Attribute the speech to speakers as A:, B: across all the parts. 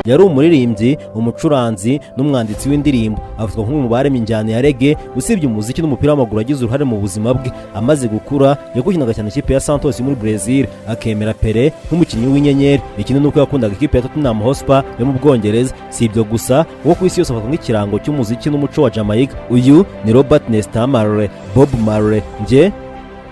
A: yari umuririmbyi, umucuranzi n'umwanditsi w'indirimbo. Avuga nk'umwe mu baremye injyana ya reggae, usibye umuziki n'umupira w'amaguru agize uruhare mu buzima bwe. Amaze gukura yakinaga cyane ikipe ya Santos muri Brazil, akemera Pele nk'umukinnyi w'inyenyeri. Ikindi nuko yakundaga ikipe ya Tottenham Hotspur yo mu Bwongereza. Si ibyo gusa, kuko ku isi yose afatwa nk'ikirango cy'umuziki n'umuco wa Jamaica. Uyu ni Robert Nesta Marley, Bob Marley. Nje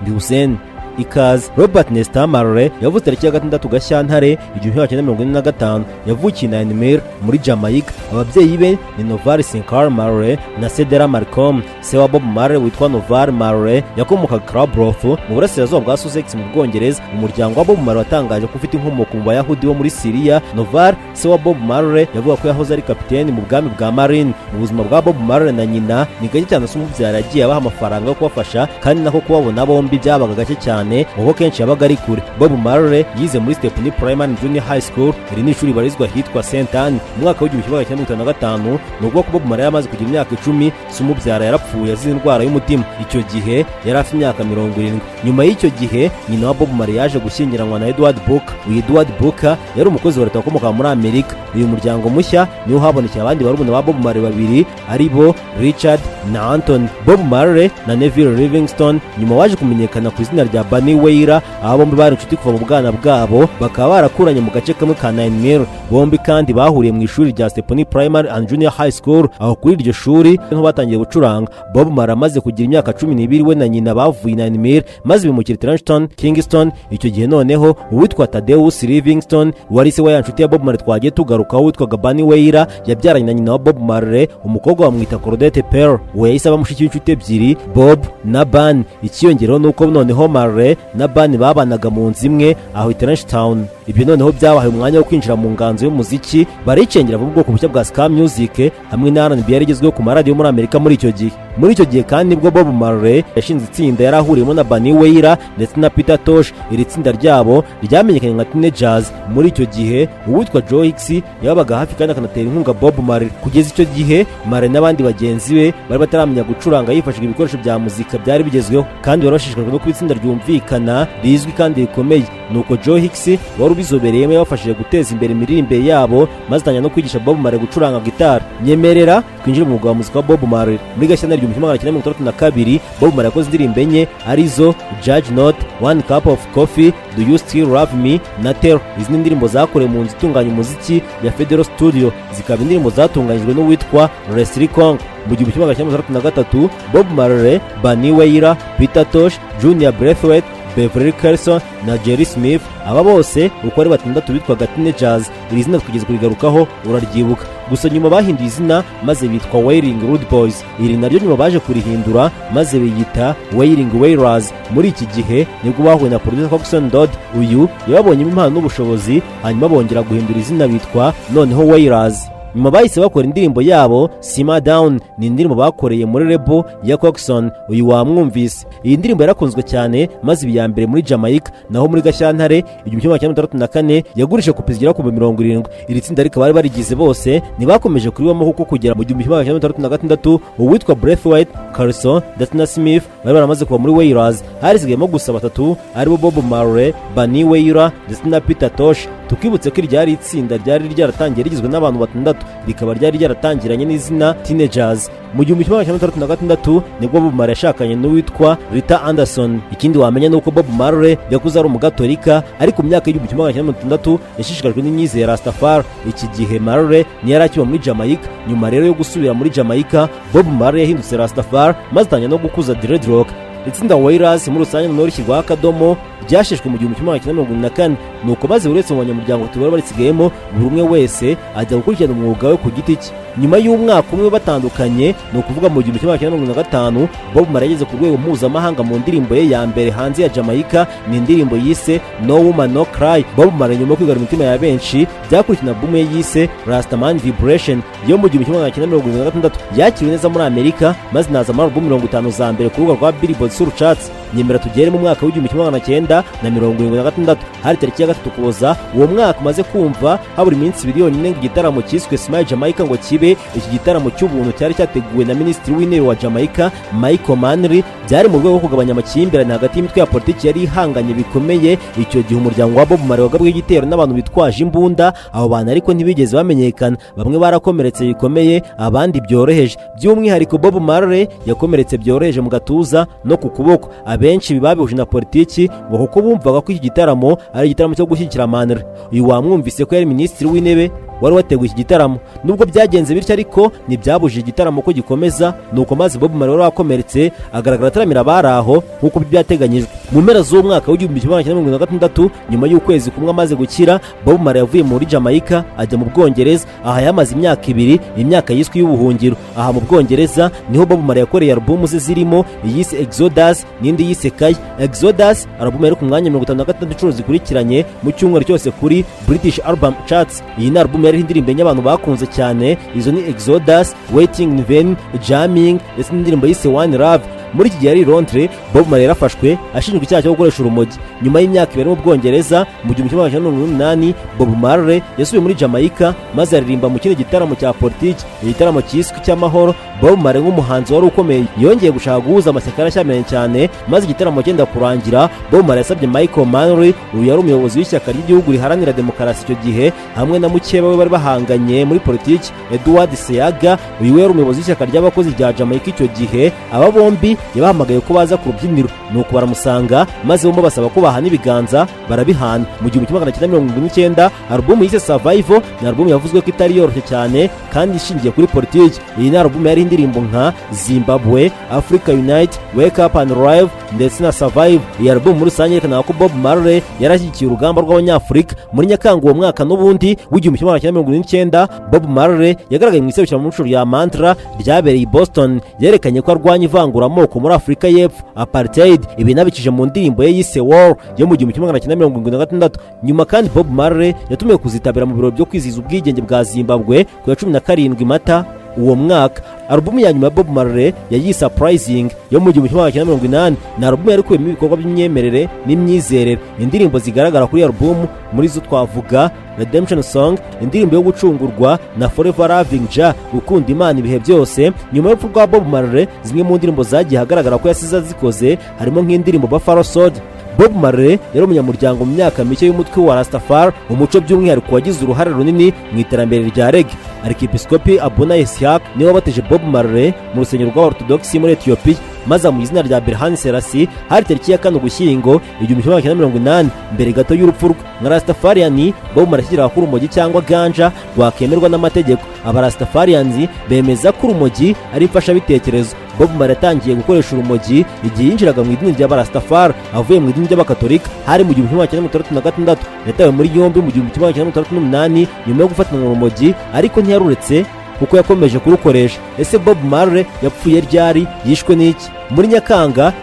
A: ndi Hussein ikaze. Robert Nesta Marley yavutse tariki ya 6 Gashyantare 1945, yavukiye na Namibia muri Jamaica. Ababyeyi be ni Novar Sinclair Marley na Cedera Malcolm. Se wa Bob Marley witwa Novar Marley yakomokaga Crabroth mu burasirazuba bwa Sussex mu Bwongereza. Umuryango wa Bob Marley watangaje ko ufite inkomoko mu Bayahudi bo muri Syria. Novar, se wa Bob Marley, yavuga ko yahoze ari kapiteni mu bwami bwa Marine. Mu buzima bwa Bob Marley na nyina ni gake cyane, se umubyara yagiye abaha amafaranga yo kubafasha, kandi nako kubabona bombi byabaga gake cyane, kuko kenshi yabaga ari kure. Bob Marley yize muri Stepney Primary Junior High School, iri ni ishuri barizwa hitwa St Anne. Mu mwaka w'1955 nubwo Bob Marley yamaze kugira imyaka 10, se umubyara yarapfuye azize indwara y'umutima. Icyo gihe yari afite imyaka 70. Nyuma y'icyo gihe nyina wa Bob Marley yaje gushyingiranwa na Edward Booker. Uyu Edward Booker yari umukozi wa leta wakomoka muri Amerika. Uyu muryango mushya niwo habonekeye abandi barumuna ba Bob Marley babiri, ari bo Richard na Anthony. Bob Marley na Neville Livingstone nyuma waje kumenyekana ku izina rya Bunny Wailer. Aba bombi bari inshuti kuva mu bwana bwabo, bakaba barakuranye mu gace kamwe ka Nine Mile. Bombi kandi bahuriye mu ishuri rya Stepney Primary and Junior High School. Aho kuri iryo shuri niho batangiye gucuranga. Bob Marley amaze kugira imyaka 12 we na nyina bavuye Nine Mile, maze bimukira Trenchton, Kingston. Icyo gihe noneho uwitwa Thaddeus Livingstone wari se wa ya nshuti ya Bob Marley twagiye tugarukaho witwaga Bunny Wailer, yabyaranye na nyina wa Bob Marley, umukobwa bamwita Claudette Pearl. We yahise aba mushiki w'inshuti ebyiri, Bob na Bunny. Ikiyongeraho nuko noneho Marley na Bunny babanaga mu nzu imwe aho Trenchtown. Ibyo noneho byabahaye umwanya wo kwinjira mu nganzo y'umuziki, baricengera mu bwoko bushya bwa ska music hamwe na R&B yarigezweho ku maradiyo muri Amerika muri icyo gihe. Muri icyo gihe kandi nibwo Bob Marley yashinze itsinda yari ahuriyemo na Bunny Wailer ndetse na Peter Tosh. Iri tsinda ryabo ryamenyekanye nka Teenagers. Muri icyo gihe uwitwa Joe Hicks yabaga hafi kandi akanatera inkunga Bob Marley. Kugeza icyo gihe Marley n'abandi bagenzi be bari bataramenya gucuranga yifashishije ibikoresho bya muzika byari bigezweho, kandi barashishikajwe no kuba itsinda ryumvikana rizwi kandi rikomeye. Nuko Joe Hicks wari ubizobereyemo yabafashije guteza imbere imiririmbire yabo, maze atangira no kwigisha Bob Marley gucuranga gitari. Nyemerera twinjire mu mwuga wa muzika wa Bob Marley. Muri Gashyantare 1962 Bob Marley yakoze indirimbo enye, arizo Judge Not, One Cup of Coffee, Do You Still Love Me na Tell. Izi ni indirimbo zakorewe mu nzu itunganya umuziki ya Federal Studio, zikaba indirimbo zatunganyijwe n'uwitwa Leslie Kong. Mu 1963 Bob Marley, Bunny Wailer, Peter Tosh, Junior Braithwaite, Beverly Carlson na Jerry Smith, aba bose uko ari batandatu bitwaga Teenagers. Iri zina twigeze kurigarukaho uraryibuka, gusa nyuma bahinduye izina maze bitwa Wailing Rude Boys. Iri naryo nyuma baje kurihindura maze biyita Wailing Wailers. Muri iki gihe nibwo bahuye na producer Coxsone Dodd. Uyu yababonyemo impano n'ubushobozi, hanyuma bongera guhindura izina bitwa noneho Wailers. Nyuma bahise bakora indirimbo yabo Simmer Down, ni indirimbo bakoreye muri label ya Coxsone. Uyu wamwumvise. Iyi ndirimbo yarakunzwe cyane maze ibiya mbere muri Jamaica, naho muri Gashyantare 1964 yagurishije kopi zigera ku 70. Iri tsinda rikaba bari barigize bose ntibakomeje kuribamo kuko kugera mu 1966 uwitwa Braithwaite, Carlson ndetse na Smith bari baramaze kuba muri Wailers. Harisigayemo gusa batatu, aribo Bob Marley, Bunny Wailer ndetse na Peter Tosh. Tukibutse ko ryari itsinda ryari ryaratangiye rigizwe n'abantu batandatu, rikaba ryari ryaratangiranye n'izina Teenagers. Mu 1966 nibwo Bob Marley yashakanye n'uwitwa Rita Anderson. Ikindi wamenya nuko Bob Marley yakuze ari umugatolika, ariko mu myaka y'1960 yashishikajwe n'imyizere ya Rastafari. Iki gihe Marley ni yari akiba muri Jamaica. Nyuma rero yo gusubira muri Jamaica, Bob Marley yahindutse Rastafari maze atangira no gukuza dreadlock. Itsinda Wailers muri rusange no rishyirwaho akadomo ryasheshwe mu 1984. Nuko maze uretse mu banyamuryango tubara barisigayemo, buri umwe wese ajya gukurikirana umwuga we ku giti cye. Nyuma y'umwaka umwe batandukanye, no kuvuga mu 1985, Bob Marley yageze ku rwego mpuzamahanga mu ndirimbo ye ya mbere hanze ya Jamaica, ni indirimbo yise No Woman No Cry. Bob Marley nyuma yo kwigarura imitima ya benshi byakurikirana album ye yise Rastaman Vibration yo mu 1976 yakiriwe neza muri Amerika, maze naza muri album 50 za mbere ku rubuga rwa Billboard Soul Charts. nyemera tugere mu mwaka w'1976 hari tariki ya 3 Ukuboza uwo mwaka umaze kumva habura iminsi 2 yonyine ngo igitaramo cyiswe Smile Jamaica ngo kibe. Iki gitaramo cy'ubuntu cyari cyateguwe na Minisitiri w'Intebe wa Jamaica Michael Manley, byari mu rwego rwo kugabanya amakimbirane hagati y'imitwe ya politiki yari ihanganye bikomeye. Icyo gihe umuryango wa Bob Marley wagabwe igitero n'abantu bitwaje imbunda, abo bantu ariko ntibigeze bamenyekana, bamwe barakomeretse bikomeye abandi byoroheje. By'umwihariko Bob Marley yakomeretse byoroheje mu gatuza no ku kuboko. Abenshi babihuje na politiki ngo kuko bumvaga ko iki gitaramo ari igitaramo cyo gushyigikira Manley. Uyu wamwumvise ko yari Minisitiri w'Intebe wari wateguye iki gitaramo. Nubwo byagenze bityo ariko ntibyabujije igitaramo ko gikomeza, nuko maze Bob Marley wari wakomeretse agaragara ataramira abari aho nk'uko byateganyijwe. Mu mpera z'umwaka w'1976 nyuma y'ukwezi kumwe amaze gukira, Bob Marley yavuye muri Jamaica ajya mu Bwongereza. Aha yamaze imyaka 2, imyaka yiswe y'ubuhungiro. Aha mu Bwongereza niho Bob Marley yakoreye album ze zirimo iyise Exodus n'indi yise Kaya. Exodus album yari ku mwanya 56 inshuro zikurikiranye mu cyumweru cyose kuri British Album Charts. Iyi ni album yari indirimbo y'abantu bakunze cyane, izo ni Exodus, Waiting in Vain, Jamming ndetse n'indirimbo yise One Love. Muri iki gihe ari Londres, Bob Marley yarafashwe ashinjwa icyaha cyo gukoresha urumogi. Nyuma y'imyaka 2 mu Bwongereza, mu 1988 Bob Marley yasubiye muri Jamaica maze aririmba mu kindi gitaramo cya politiki, igitaramo cyiswe cy'amahoro. Bob Marley nk'umuhanzi wari ukomeye yongeye gushaka guhuza amashyaka yarashyamiranye cyane, maze igitaramo cyenda kurangira Bob Marley yasabye Michael Manley, uyu yari umuyobozi w'ishyaka ry'igihugu riharanira demokarasi icyo gihe, hamwe na mukeba we bari bahanganye muri politiki Edward Seaga, uyu yari umuyobozi w'ishyaka ry'abakozi rya Jamaica icyo gihe. Aba bombi yabahamagaye ko baza ku rubyiniro, nuko baramusanga maze bombi basaba ko bahana ibiganza, barabihana. Mu 1979 album yise Survival ni album yavuzwe ko itari yoroshye cyane kandi ishingiye kuri politiki. Iyi ni album yari indirimbo nka Zimbabwe, Africa Unite, Wake Up and Live ndetse na Survive. Iyi album muri rusange yerekana ko Bob Marley yarashyigikiye urugamba rw'Abanyafurika. Muri Nyakanga uwo mwaka n'ubundi w'1979 Bob Marley yagaragaye mu iserukiramuco rya Mantra ryabereye i Boston, yerekanye ko arwanya ivanguramoko muri Afurika y'Epfo, apartheid. Ibi nabikije mu ndirimbo ye yise War yo mu 1976. Nyuma kandi Bob Marley yatumiwe kuzitabira mu biro byo kwizihiza ubwigenge bwa Zimbabwe ku ya 17 Mata uwo mwaka. Album ya nyuma ya Bob Marley yayise Surprising yo mu 1980. Ni album yari kubiyemo ibikorwa by'imyemerere n'imyizerere. Indirimbo zigaragara kuri album muri zo twavuga Redemption Song, indirimbo yo gucungurwa, na Forever Loving Jah, gukunda Imana ibihe byose. Nyuma y'urupfu rwa Bob Marley, zimwe mu ndirimbo zagiye hagaragara ko yasize zikoze harimo nk'indirimbo Buffalo Soldier. Bob Marley yari umunyamuryango mu myaka mike y'umutwe wa Rastafari, umuco by'umwihariko wagize uruhare runini mu iterambere rya reggae. Arkipiskopi Abuna Isiaq niwe wabateje Bob Marley mu rusengero rw'Abarthodox muri Ethiopia, maze mu izina rya Berhane Selassie hari tariki ya 4 Ugushyingo 1980, mbere gato y'urupfu rwe. Nka Rastafarian, Bob Marley ashyiraho ko urumogi cyangwa ganja rwakemerwa n'amategeko. Abarastafarians bemeza ko urumogi ari imfashabitekerezo. Bob Marley yatangiye gukoresha urumogi igihe yinjiraga mu idini ry'Abarastafari avuye mu idini ry'Abakatolika hari mu 1966. Yatawe muri yombi mu 1968 nyuma yo gufatana urumogi, ariko ntiyaruretse kuko yakomeje kurukoresha. Ese Bob Marley yapfuye ryari? Yishwe n'iki? Muri Nyakanga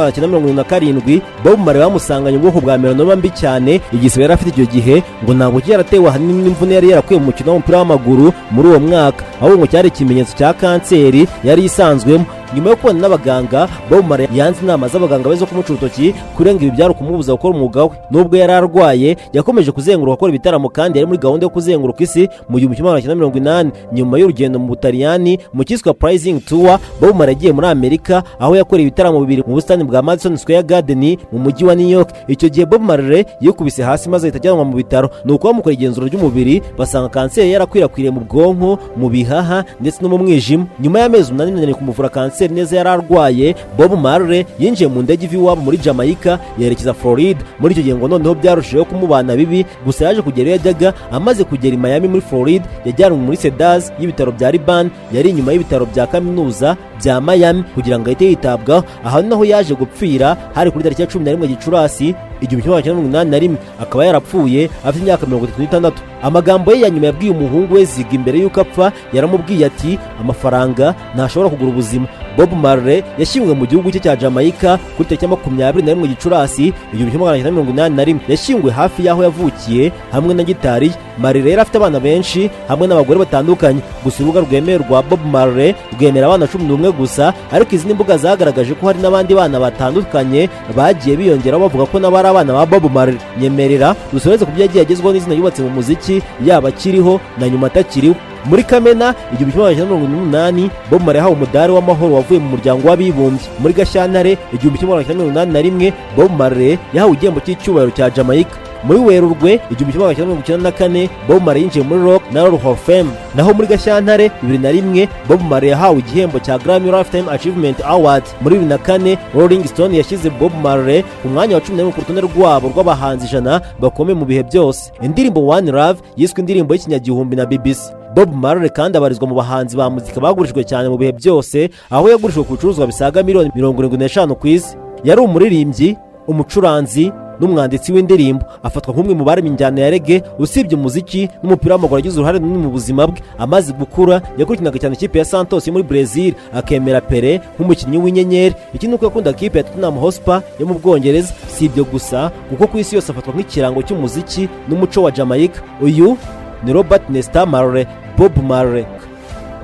A: 1977 Bob Marley bamusanganye ubwoko bwa melanoma mbi cyane igisebe yari afite icyo gihe, ngo ntabwo cyaratewe ahanini n'imvune yari yarakuye mu mukino w'umupira w'amaguru muri uwo mwaka, aho ngo cyari ikimenyetso cya kanseri yari isanzwemo. Nyuma yo kubona n'abaganga, Bob Marley yanze inama z'abaganga bezo kumuca urutoki kurenga ibi byari kumubuza gukora umwuga we. Nubwo yari arwaye, yakomeje kuzenguruka akora ibitaramo kandi yari muri gahunda yo kuzenguruka isi. Mu 1980 nyuma y'urugendo mu Butaliyani mu cyiswe Pricing Tour, Bob Marley yagiye muri Amerika aho yakoreye ibitaramo bibiri mu busitani bwa Madison Square Garden mu mujyi wa New York. Icyo gihe Bob Marley yikubise hasi maze ahita ajyanwa mu bitaro, nuko bamukora igenzura ry'umubiri basanga kanseri yarakwirakwiriye mu bwonko, mu bihaha ndetse no mu mwijima. Nyuma y'amezi 8 kumuvura kanseri neza yari arwaye, Bob Marley yinjiye mu ndege iva iwabo muri Jamaica yerekeza Florida. Muri icyo gihe ngo noneho byarushijeho kumubana bibi, gusa yaje kugera iyo yajyaga. Amaze kugera i Miami muri Florida, yajyanwe muri Cedars y'ibitaro bya Liban, yari inyuma y'ibitaro bya kaminuza bya Miami kugira ngo ahite yitabwaho. Aha naho yaje gupfira hari kuri tariki ya 11 Gicurasi 1981, akaba yarapfuye afite imyaka 36. Amagambo ye ya nyuma yabwiye umuhungu we Ziggy imbere y'uko apfa, yaramubwiye ati amafaranga ntashobora kugura ubuzima. Bob Marley yashyinguwe mu gihugu cye cya Jamaica kuri tariki ya 21 Gicurasi 1981. Yashyinguwe hafi y'aho yavukiye hamwe na gitari ye. Marley rero afite abana benshi hamwe n'abagore batandukanye, gusa urubuga rwemewe rwa Bob Marley rwemera abana 11 gusa, ariko izindi mbuga zagaragaje ko hari n'abandi bana batandukanye bagiye biyongeraho bavuga ko nabo ari abana ba Bob Marley. Nyemerera dusoreze ku byo yagiye agezweho n'izina yubatse mu muziki, yaba akiriho na nyuma atakiriho. Muri Kamena 1988 Bob Marley yahawe umudari w'amahoro wavuye mu muryango w'abibumbye. Muri Gashyantare 1981 Bob Marley yahawe igihembo cy'icyubahiro cya Jamaica. Muri Werurwe 1994 Bob Marley yinjiye muri Rock na Roll of Fame. Naho muri Gashyantare 2001 Bob Marley yahawe igihembo cya Grammy Lifetime Achievement Award. Muri 2004 Rolling Stone yashyize Bob Marley ku mwanya wa 11 ku rutonde rwabo rw'abahanzi 100 bakomeye mu bihe byose. Indirimbo One Love yiswe indirimbo y'ikinyagihumbi na BBC. Bob Marley kandi abarizwa mu bahanzi ba muzika bagurishijwe cyane mu bihe byose, aho yagurishijwe ku bicuruzwa bisaga miliyoni 75 ku isi. Yari umuririmbyi, umucuranzi n'umwanditsi w'indirimbo. Afatwa nk'umwe mu baremye injyana ya reggae. Usibye umuziki n'umupira w'amaguru agize uruhare runini mu buzima bwe. Amaze gukura yakurikiranaga cyane ikipe ya Santos yo muri Brazil, akemera Pele nk'umukinnyi w'inyenyeri. Ikindi nuko yakunda ikipe ya Tottenham Hotspur yo mu Bwongereza. Si ibyo gusa, kuko ku isi yose afatwa nk'ikirango cy'umuziki n'umuco wa Jamaica. Uyu ni Robert Nesta Marley, Bob Marley.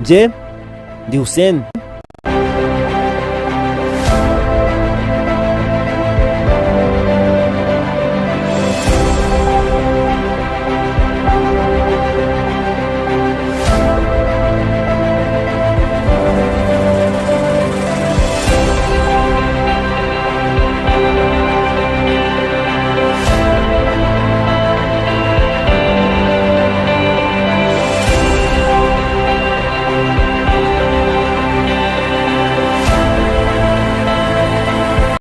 A: Nje ndi Hussein.